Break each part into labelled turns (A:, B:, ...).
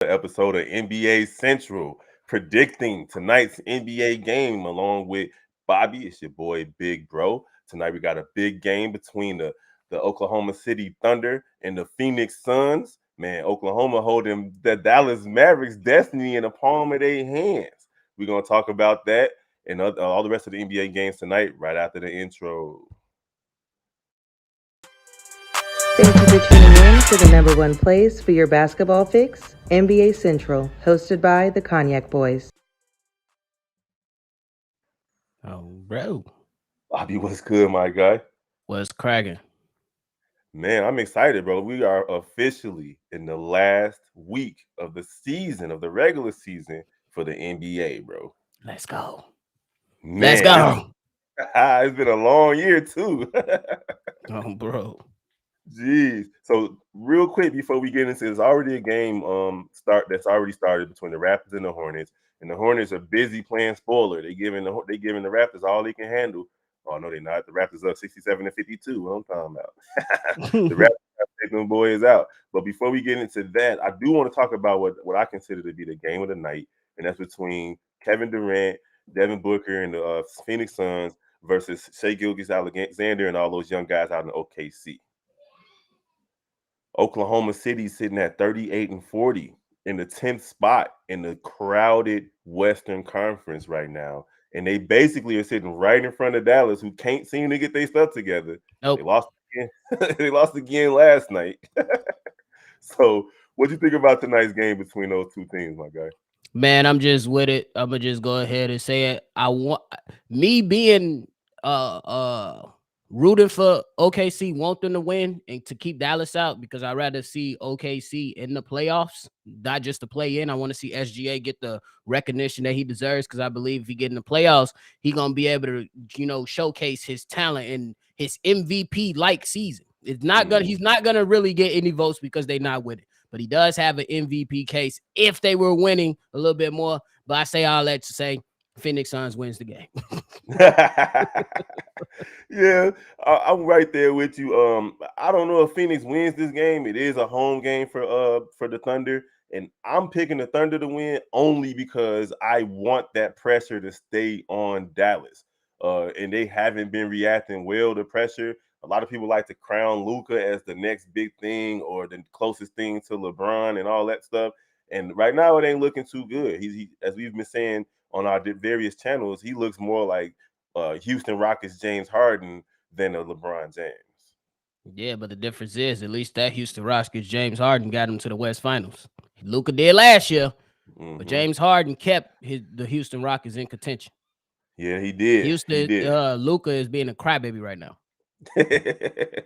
A: episode of NBA Central, predicting tonight's NBA game along with Bobby. It's your boy Big Bro. Tonight we got a big game between the Oklahoma City Thunder and the Phoenix Suns. Man, Oklahoma holding the Dallas Mavericks' destiny in the palm of their hands. We're gonna talk about that and all the rest of the NBA games tonight right after the intro.
B: Thank you for tuning in to the number one place for your basketball fix, NBA Central, hosted by the Cognac Boys.
C: Oh, bro.
A: Bobby, what's good, my guy?
C: What's cracking?
A: Man, I'm excited, bro. We are officially in the last week of the season, of the regular season for the NBA, bro.
C: Let's go.
A: Man,
C: Let's go.
A: it's been a long year, too.
C: Oh, bro.
A: Jeez. So real quick before we get into this, already a game that's already started between the Raptors and the Hornets. And the Hornets are busy playing spoiler. They giving the Raptors all they can handle. Oh no, they're not. The Raptors up 67-52. What I'm talking about. The Raptors have taken them boys out. But before we get into that, I do want to talk about what I consider to be the game of the night, and that's between Kevin Durant, Devin Booker, and the Phoenix Suns versus Shai Gilgeous-Alexander and all those young guys out in OKC. Oklahoma City sitting at 38-40 in the 10th spot in the crowded Western Conference right now. And they basically are sitting right in front of Dallas, who can't seem to get their stuff together.
C: Nope.
A: They lost again. They lost again last night. So what do you think about tonight's game between those two teams, my guy?
C: Man, I'm just with it. I'm gonna just go ahead and say it. I want me being rooting for OKC, want them to win and to keep Dallas out because I'd rather see OKC in the playoffs, not just to play in. I want to see SGA get the recognition that he deserves because I believe if he get in the playoffs, he gonna be able to, showcase his talent and his MVP like season. He's not gonna really get any votes because they're not winning. But he does have an MVP case if they were winning a little bit more. But I say all that to say Phoenix Suns wins the game.
A: Yeah, I'm right there with you. I don't know if Phoenix wins this game. It is a home game for the Thunder, and I'm picking the Thunder to win only because I want that pressure to stay on Dallas. And they haven't been reacting well to pressure. A lot of people like to crown Luka as the next big thing or the closest thing to LeBron and all that stuff. And right now, it ain't looking too good. He as we've been saying on our various channels, he looks more like Houston Rockets James Harden than a LeBron James.
C: Yeah, but the difference is at least that Houston Rockets James Harden got him to the West Finals. Luka did last year, but James Harden kept the Houston Rockets in contention.
A: Yeah, he did.
C: Luka is being a crybaby right now.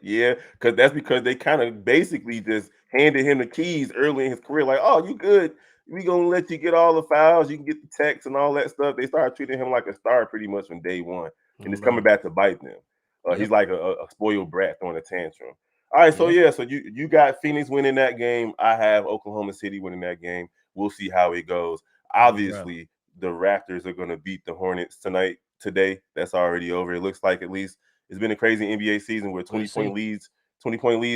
A: Yeah, because they kind of basically just handed him the keys early in his career. Like, oh, you good? We gonna let you get all the fouls. You can get the texts and all that stuff. They started treating him like a star pretty much from day one, and it's coming back to bite them. He's like a spoiled brat throwing a tantrum. All right, so you got Phoenix winning that game. I have Oklahoma City winning that game. We'll see how it goes. Obviously, the Raptors are going to beat the Hornets today. That's already over. It looks like at least it's been a crazy NBA season where 20-point leads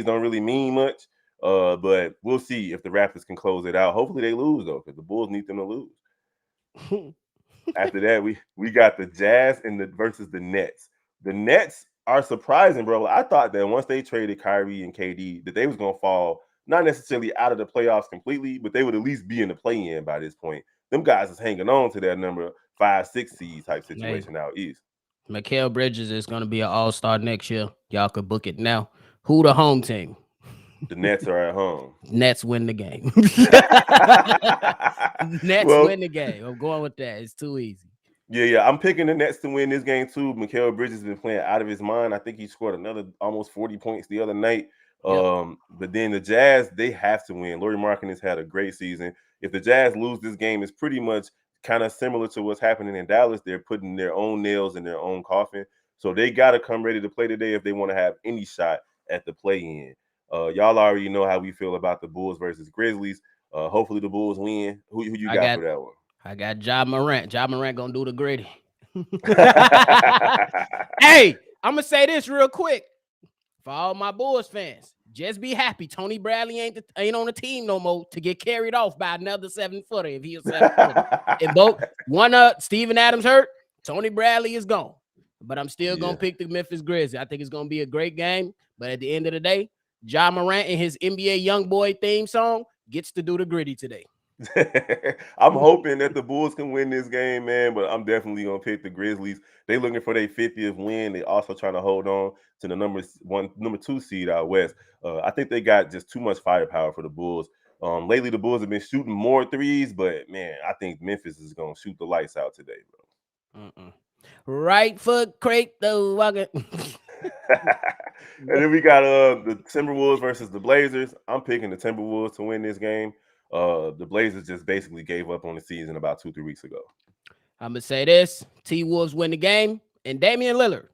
A: don't really mean much. But we'll see if the Raptors can close it out. Hopefully they lose though, because the Bulls need them to lose. After that, we got the Jazz versus the Nets. The Nets are surprising, bro. I thought that once they traded Kyrie and KD, that they was gonna fall not necessarily out of the playoffs completely, but they would at least be in the play-in by this point. Them guys is hanging on to that number 5-6 seed type situation out east.
C: Mikal Bridges is going to be an all-star next year. Y'all could book it now. Who the home team?
A: The Nets are at home.
C: Nets win the game. Nets win the game. I'm going with that. It's too easy.
A: Yeah. I'm picking the Nets to win this game too. Mikal Bridges has been playing out of his mind. I think he scored another almost 40 points the other night. But then the Jazz, they have to win. Lauri Markkanen has had a great season. If the Jazz lose this game, it's pretty much kind of similar to what's happening in Dallas. They're putting their own nails in their own coffin. So they got to come ready to play today if they want to have any shot at the play-in. Y'all already know how we feel about the Bulls versus Grizzlies. Hopefully the Bulls win. Who you got for that one?
C: I got Ja Morant. Ja Morant going to do the gritty. Hey, I'm going to say this real quick. For all my Bulls fans, Just be happy. Tony Bradley ain't on the team no more to get carried off by another 7-footer if he was 7-footer. And both Steven Adams hurt, Tony Bradley is gone. But I'm still gonna pick the Memphis Grizzlies. I think it's gonna be a great game. But at the end of the day, Ja Morant and his NBA Young Boy theme song gets to do the gritty today.
A: I'm hoping that the Bulls can win this game, man, but I'm definitely gonna pick the Grizzlies. They looking for their 50th win. They also trying to hold on to the number 2 seed out west. I think they got just too much firepower for the Bulls. Lately the Bulls have been shooting more threes, but man, I think Memphis is gonna shoot the lights out today, bro.
C: Right foot crate the walking.
A: And then we got the Timberwolves versus the Blazers. I'm picking the Timberwolves to win this game. The Blazers just basically gave up on the season about 2-3 weeks ago.
C: I'm gonna say this: T-Wolves win the game, and Damian Lillard.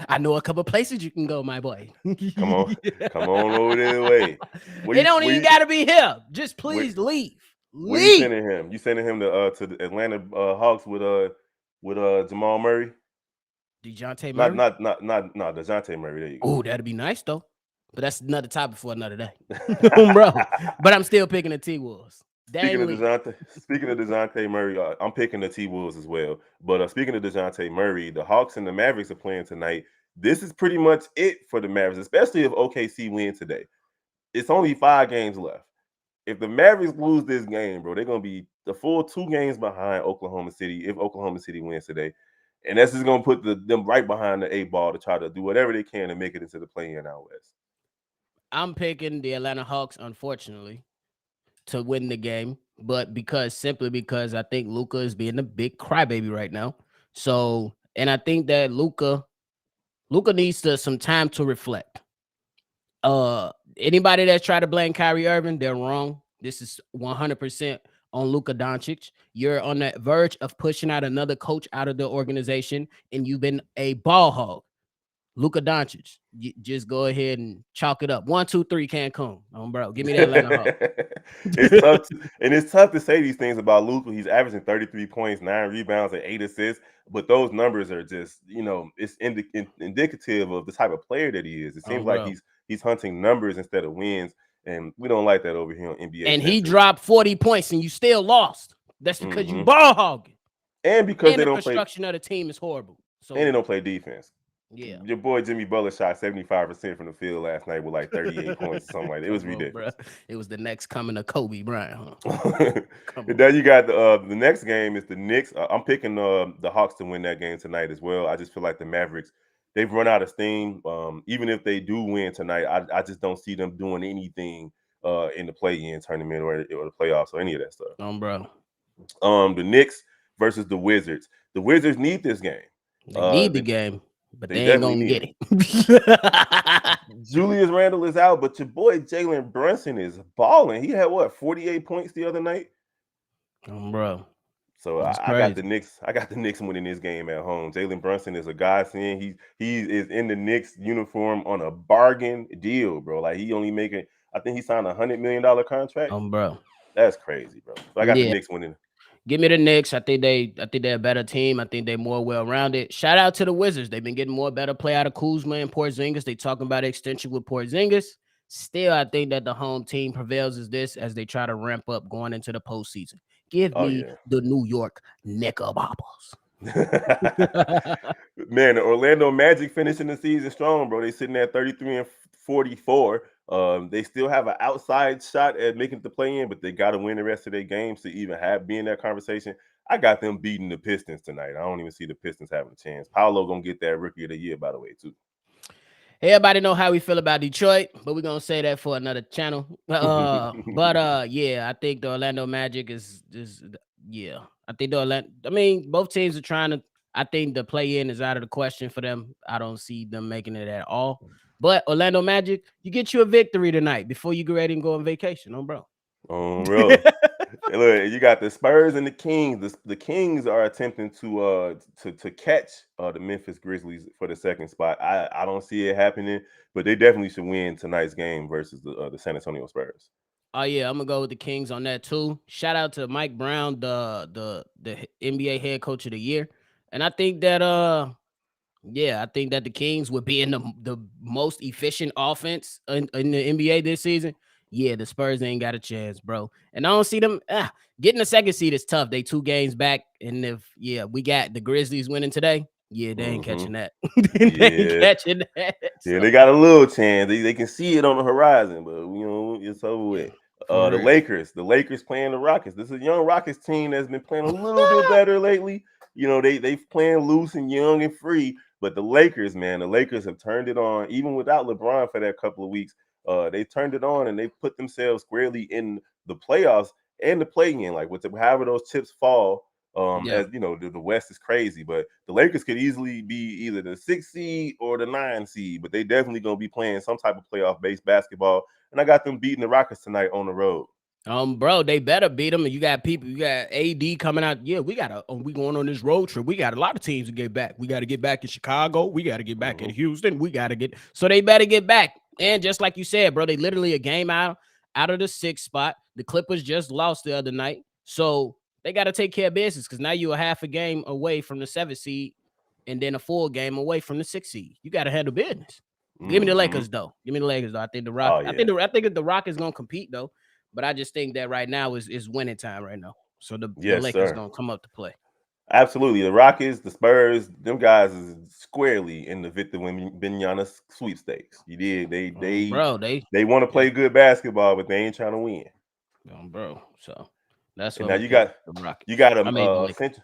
C: I know a couple places you can go, my boy.
A: Come on over there way.
C: They don't even got to be here. Just please leave.
A: Where you sending him? You sending him to the Atlanta Hawks with Jamal Murray?
C: DeJounte Murray?
A: Not DeJounte Murray. There you go.
C: Oh, that'd be nice though. But that's another topic for another day, bro. But I'm still picking the T-Wolves.
A: Speaking of DeJounte Murray, I'm picking the T-Wolves as well. But speaking of DeJounte Murray, the Hawks and the Mavericks are playing tonight. This is pretty much it for the Mavericks, especially if OKC win today. It's only 5 games left. If the Mavericks lose this game, bro, they're going to be the full 2 games behind Oklahoma City if Oklahoma City wins today. And that's just going to put them right behind the 8 ball to try to do whatever they can to make it into the play-in out west.
C: I'm picking the Atlanta Hawks, unfortunately, to win the game, but simply because I think Luka is being a big crybaby right now. So, and I think that Luka needs some time to reflect. Anybody that's trying to blame Kyrie Irving, they're wrong. This is 100% on Luka Doncic. You're on the verge of pushing out another coach out of the organization, and you've been a ball hog. Luka Doncic, just go ahead and chalk it up. 1, 2, 3, Cancun. Bro, give me that Atlanta Hawks.
A: It's tough to say these things about Luka. He's averaging 33 points, 9 rebounds, and 8 assists. But those numbers are just, it's indicative of the type of player that he is. It seems like he's hunting numbers instead of wins, and we don't like that over here on NBA.
C: And he dropped 40 points, and you still lost. That's because you ball hogging.
A: And because
C: the construction of the team is horrible. So,
A: and they don't play defense.
C: Yeah,
A: your boy Jimmy Butler shot 75% from the field last night with like 38 points or something like that. It was ridiculous.
C: Bro. It was the next coming of Kobe Bryant.
A: And then you got the next game is the Knicks. I'm picking the Hawks to win that game tonight as well. I just feel like the Mavericks, they've run out of steam. Even if they do win tonight, I just don't see them doing anything in the play-in tournament or the playoffs or any of that stuff.
C: Bro.
A: The Knicks versus the Wizards. The Wizards need this game.
C: They need the game. But they ain't gonna get
A: it. Julius Randle is out, but your boy Jalen Brunson is balling. He had 48 points the other night.
C: Bro.
A: So I got the Knicks. I got the Knicks winning this game at home. Jalen Brunson is a godsend. He is in the Knicks uniform on a bargain deal, bro. Like he only making. I think he signed a $100 million contract.
C: Bro.
A: That's crazy, bro. So I got the Knicks winning.
C: Give me the Knicks. I think they're a better team. I think they're more well-rounded. Shout out to the Wizards. They've been getting more better play out of Kuzma and Porzingis. They talking about extension with Porzingis. Still, I think that the home team prevails as they try to ramp up going into the postseason. Give me the New York Knickerbockers.
A: Man, the Orlando Magic finishing the season strong, bro. They sitting at 33-44. They still have an outside shot at making the play-in, but they got to win the rest of their games to even be in that conversation. I got them beating the Pistons tonight. I don't even see the Pistons having a chance. Paolo gonna get that Rookie of the Year, by the way, too.
C: Everybody know how we feel about Detroit, but we're gonna say that for another channel. I think the Orlando Magic is I think both teams are trying to. I think the play-in is out of the question for them. I don't see them making it at all. But Orlando Magic, you get you a victory tonight before you get ready and go on vacation, bro.
A: Oh, really? Look, you got the Spurs and the Kings. The Kings are attempting to catch the Memphis Grizzlies for the second spot. I don't see it happening, but they definitely should win tonight's game versus the San Antonio Spurs.
C: Oh yeah, I'm gonna go with the Kings on that too. Shout out to Mike Brown, the NBA head coach of the year, and I think that Yeah, I think that the Kings would be in the most efficient offense in the NBA this season. Yeah, the Spurs ain't got a chance, bro. And I don't see them getting the second seed is tough. They 2 games back. And if we got the Grizzlies winning today, yeah, they ain't
A: Mm-hmm.
C: catching that. They ain't
A: Yeah.
C: catching that.
A: Yeah,
C: So
A: they got a little chance. They can see it on the horizon, but it's over
C: yeah,
A: with.
C: for
A: The
C: real.
A: Lakers playing the Rockets. This is a young Rockets team that's been playing a little bit better lately. They've playing loose and young and free. But the Lakers, man, the Lakers have turned it on, even without LeBron for that couple of weeks. They turned it on and they put themselves squarely in the playoffs and the play-in. Like however those chips fall,
C: Yeah.
A: as you know, the West is crazy, but the Lakers could easily be either the 6th seed or the 9th seed, but they definitely gonna be playing some type of playoff based basketball. And I got them beating the Rockets tonight on the road.
C: Bro, they better beat them. And you got people, you got AD coming out. Yeah, we going on this road trip. We got a lot of teams to get back. We got to get back in Chicago. We got to get back in
A: Mm-hmm.
C: Houston. So they better get back. And just like you said, bro, they literally a game out of the 6th spot. The Clippers just lost the other night. So they got to take care of business because now you're a half a game away from the 7th seed and then a full game away from the 6th seed. You got to handle business. Give me the
A: Mm-hmm.
C: Lakers though. Give me the Lakers though. I think the Rock.
A: Oh
C: I
A: yeah,
C: think the Rock is gonna compete though. But I just think that right now is winning time right now. So the
A: yes
C: Lakers
A: sir.
C: gonna come up to play.
A: Absolutely. The Rockets, the Spurs, them guys is squarely in the Victor Wembanyama sweepstakes. You did.
C: Bro,
A: They want to
C: yeah,
A: play good basketball, but they ain't trying to win.
C: bro. So that's
A: And
C: what
A: now
C: I'm gonna pick. The
A: you
C: Rockets.
A: got
C: I made the
A: a
C: Lakers.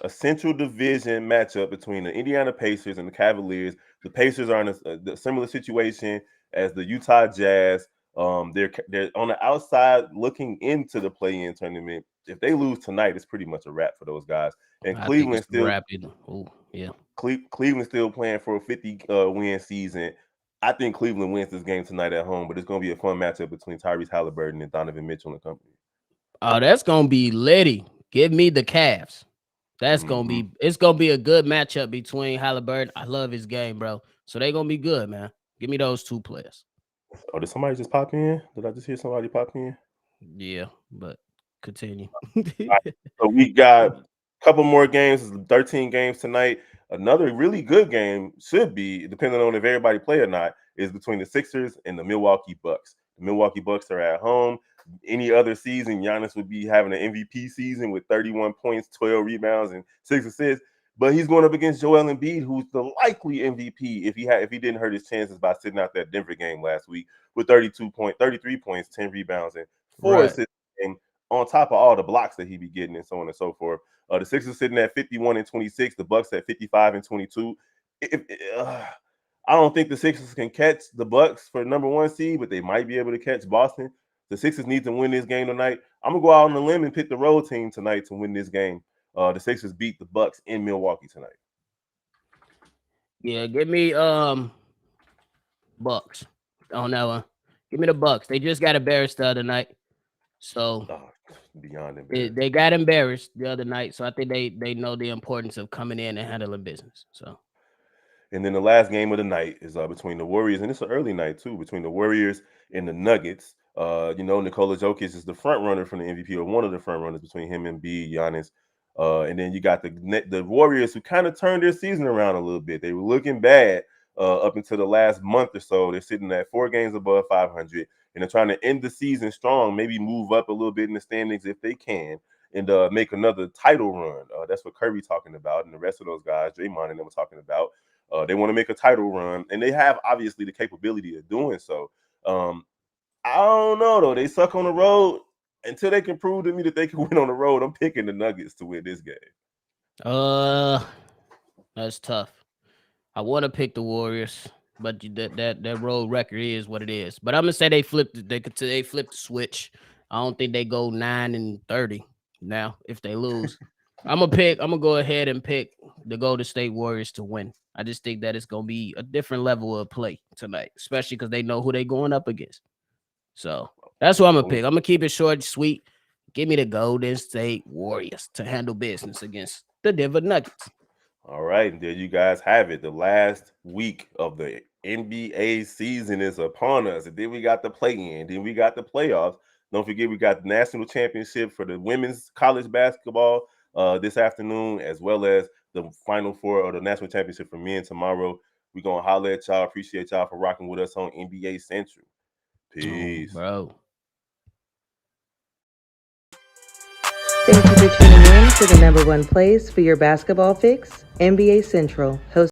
A: central division matchup between the Indiana Pacers and the Cavaliers. The Pacers are in a similar situation as the Utah Jazz. They're on the outside looking into the play-in tournament. If they lose tonight, it's pretty much a wrap for those guys. And
C: I think it's rapid. Oh yeah.
A: Cleveland still playing for a 50 win season. I think Cleveland wins this game tonight at home, but it's going to be a fun matchup between Tyrese Halliburton and Donovan Mitchell and company.
C: Oh, that's gonna be litty. Give me the Cavs.
A: Mm-hmm.
C: It's gonna be a good matchup between Halliburton. I love his game, bro. So they gonna be good, man. Give me those 2 players.
A: Oh, did somebody just pop in? Did I just hear somebody pop in?
C: Yeah, but continue.
A: All right, so we got a couple more games, 13 games tonight. Another really good game should be, depending on if everybody play or not, is between the Sixers and the Milwaukee Bucks. The Milwaukee Bucks are at home. Any other season, Giannis would be having an MVP season with 31 points, 12 rebounds, and 6 assists. But he's going up against Joel Embiid, who's the likely MVP if he didn't hurt his chances by sitting out that Denver game last week with 33 points, 10 rebounds, and four
C: Right.
A: assists on top of all the blocks that he be getting and so on and so forth. The Sixers sitting at 51 and 26, the Bucks at 55 and 22. I don't think the Sixers can catch the Bucks for number 1 seed, but they might be able to catch Boston. The Sixers need to win this game tonight. I'm gonna go out on the limb and pick the road team tonight to win this game. The Sixers beat the Bucks in Milwaukee tonight.
C: Yeah, give me Bucks on that one. Give me the Bucks. They just got embarrassed the other night. So
A: Oh, beyond
C: they,
A: embarrassed.
C: they got embarrassed the other night. So I think they know the importance of coming in and handling business. So
A: And then the last game of the night is between the Warriors, and it's an early night too, between the Warriors and the Nuggets. Nikola Jokic is the front runner from the MVP, or one of the front runners between him and B, Giannis. And then you got the Warriors, who kind of turned their season around a little bit. They were looking bad up until the last month or so. They're sitting at 4 games above 500, and they're trying to end the season strong, maybe move up a little bit in the standings if they can, and make another title run. That's what Curry talking about, and the rest of those guys, Draymond and them, were talking about. They want to make a title run, and they have obviously the capability of doing so. I don't know though. They suck on the road. Until they can prove to me that they can win on the road, I'm picking the Nuggets to win this game.
C: uh that's tough. I want to pick the Warriors, but that road record is what it is. But I'm gonna say they flipped the switch. I don't think they go 9-30 now if they lose. I'm gonna go ahead and pick the Golden State Warriors to win. I just think that it's gonna be a different level of play tonight, especially because they know who they going up against. So that's what I'm gonna
A: Oh,
C: pick. I'm gonna keep it short and sweet. Give me the Golden State Warriors to handle business against the Denver Nuggets.
A: all right, and there you guys have it. The last week of the NBA season is upon us. And then we got the play-in, then we got the playoffs. Don't forget, we got the national championship for the women's college basketball this afternoon, as well as the Final Four or the national championship for men tomorrow. We're gonna holler at y'all. Appreciate y'all for rocking with us on NBA Central. Peace.
C: Bro.
B: Thank you for tuning in to the #1 place for your basketball fix, NBA Central, hosted